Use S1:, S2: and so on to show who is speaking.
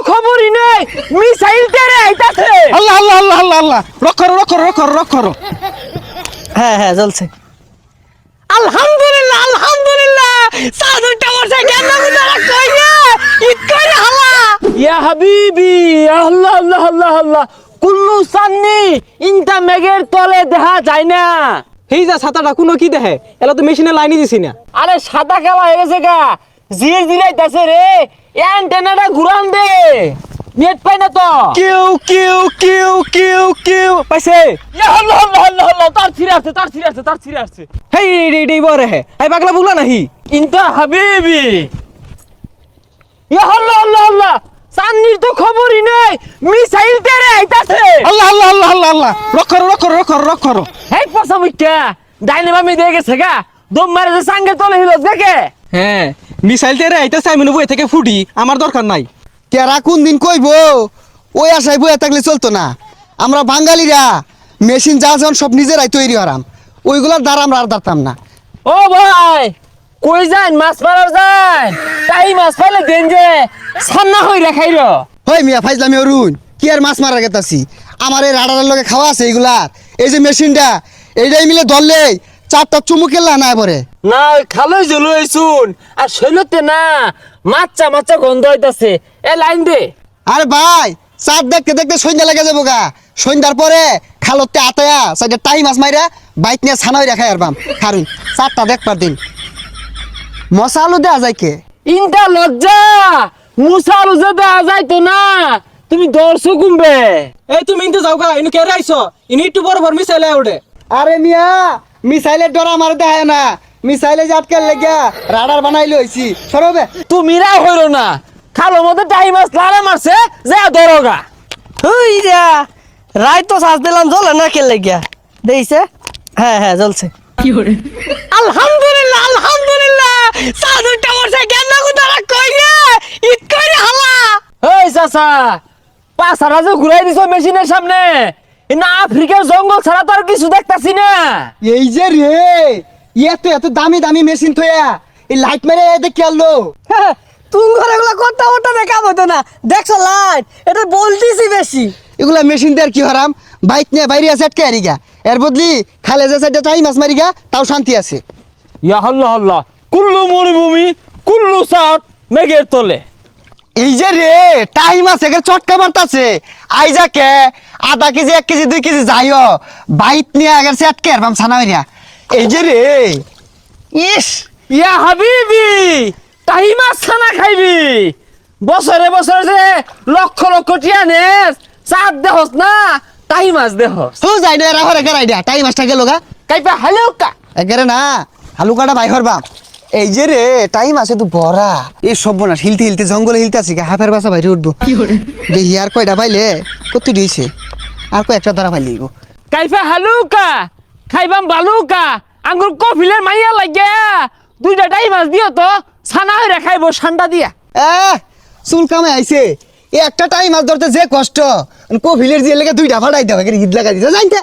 S1: খবরই নাই মিসাইল তেরে আইতাছে।
S2: আল্লাহ আল্লাহ আল্লাহ আল্লাহ আল্লাহ রক করো।
S3: হ্যাঁ চলছে।
S1: আলহামদুলিল্লাহ আলহামদুলিল্লাহ সাদর টাওয়ার সে কেন গুদারা কইয়া ইতকারে হালা ইয়া হাবিবি আল্লাহ আল্লাহ আল্লাহ আল্লাহ কুল্লু সান্নি ইনটা মেঘের তলে দেখা যায় না।
S2: এই যা ছাতাটা কোনো কি দেখে এলা তো মেশিনে লাইনই দিছি না।
S1: আরে সাদা কালা হয়ে গেছে গা জির দিলাইতাছে রে অ্যান্টেনাটা ঘুরান দে নেট পাই না তো।
S2: কিউ পাইছে।
S1: ইয়া আল্লাহ আল্লাহ আল্লাহ আল্লাহ তার ছিড়ে আসছে
S2: হেই রে বরে হে এই পাগলা বুগলা নাহি
S1: ইনটা হাবিবি ইয়া আল্লাহ আল্লাহ আল্লাহ সান্নির তো খবরই নাই মিসাইল তেরে আইতাছে।
S2: আল্লাহ আল্লাহ আল্লাহ আল্লাহ আল্লাহ রক করো।
S1: হেই পসা মুইটা ডাইনে বামে দিয়ে গেছে গা দম মারে যে সাঙ্গে তলে হিলো দেখে।
S2: হ্যাঁ মিসাইল তেরে আইতাছে আমি বই থেকে ফুটি আমার দরকার নাই।
S4: কেরা কোন দিন কইব ওই আশায় বইয়া থাকলে চলতো না। আমরা বাঙালিরা মেশিন যা যখন সব নিজেরাই তৈরি হরাম ওইগুলার দ্বারা আমরা আর দাঁড়তাম না।
S1: ও ভাই কই যান মাছ মারার যান তাই মাছ পাইলে দেন যে সান্না হই রাখাইর।
S4: হই মিয়া ফাইজলামি অরুণ কি আর মাছ মারা গেতাছি আমার এই রাডারের লগে খাওয়া আছে এইগুলার। এই যে মেশিনটা এইটাই মিলে ধরলেই 4টা চুমুকের লানা পরে
S1: না খালই জলু আইছুন আর শৈলতে না মাচ্চা গন্ধ হইতাছে এ লাইন দে।
S4: আরে ভাই চাঁদ দেখতে দেখতে সন্ধ্যা লেগে যাবো গা। সন্ধ্যার পরে খালতে আতায়া সাইডে টাই মাছ মাইরা বাইক নিয়ে ছানাই রাখাই আর বাম খারুন 4টা দেখবার দিন মশা আলু দেওয়া যায় কে
S1: ইনটা লজ্জা মুসালু যে দেয়া যাইতো না তুমি দর্শক কুমবে।
S2: এই তুমি ইনতে যাও গা ইনি কে রাইছো ইনি একটু বড় মিসাইল ওঠে।
S4: আরে মিয়া মিসাইলের ডর আমার দেখায় না মিসাইলে যে আটকে লেগা রাডার বানাইলে হইছি সরবে।
S1: তুমিরা হইরো না খালো মধ্যে টাইম মাছ লারে মারছে যা দরগা।
S3: ওই যা রাই তো শ্বাস দিলাম জ্বলে না কে লেগিয়া দেইছে। হ্যাঁ চলছে।
S1: আলহামদুলিল্লাহ আলহামদুলিল্লাহ সাদর টাওয়ার সে কেন গুদারা কইয়া ইতকারে হালা। এই চাচা পাছারা যে ঘুরাই দিছো মেশিনের সামনে না আফ্রিকার জঙ্গল ছাড়া তো আর কিছু দেখতাছি না।
S4: এই যে রে এত দামি দামি মেশিন থয়া এই লাইট মেরে দেখে আলো।
S3: তুমি ঘরে এগুলো কথা ওটা কাম হতো না দেখছো লাইট এটা বলতেছি বেশি।
S4: এগুলা মেশিন দিয়ে আর কি হারাম বাইক নিয়ে বাইরে আছে আটকে আরিগা এর বদলি খালে যে সাইডে টাই মাছ মারিগা তাও শান্তি আছে।
S1: ইয়া আল্লাহ আল্লাহ কুল্লু মরুভূমি কুল্লু সাত মেঘের তলে।
S4: এই যে রে টাই মাছ একে চটকা মারতাছে আইজা কে আধা কেজি 1 কেজি 2 কেজি যাইও বাইক নিয়ে আগের সে আটকে আর বাম ছানা হইরা। এই যে রে ইস
S1: ইয়া হাবিবি তাই মাছ খানা খাইবি বছরে যে লক্ষ টিয়া নেস চাঁদ দেহস না তাই মাছ দেহস।
S4: হু যাই না এরা হরে গেরাই দিয়া টাই মাছটা গেল গা
S1: কাইপা হালুকা
S4: একেরে না হালুকাটা বাই হরবাম। এই যে রে টাইম আছে তো বড়া এই সব না হিলতে জঙ্গলে হিলতে আছে হাফের বাসা বাইরে উঠবো দেখি আর কয়টা পাইলে কত দিয়েছে আর কয়েকটা দ্বারা পাইলে
S1: কাইপা হালুকা খাইবাম বালুকা আঙ্গুর কফিলের মাইয়া লাগিয়া 2টা টাই মাছ দিও তো ছানা হইরা খাইবো ঠান্ডা দিয়া।
S4: চুল কামে আইছে একটা টাইম মাছ ধরতে যে কষ্ট কফিলের দিয়ে লেগে 2টা ফাটাই দেওয়া ঈদ লাগা দিতে জানতে।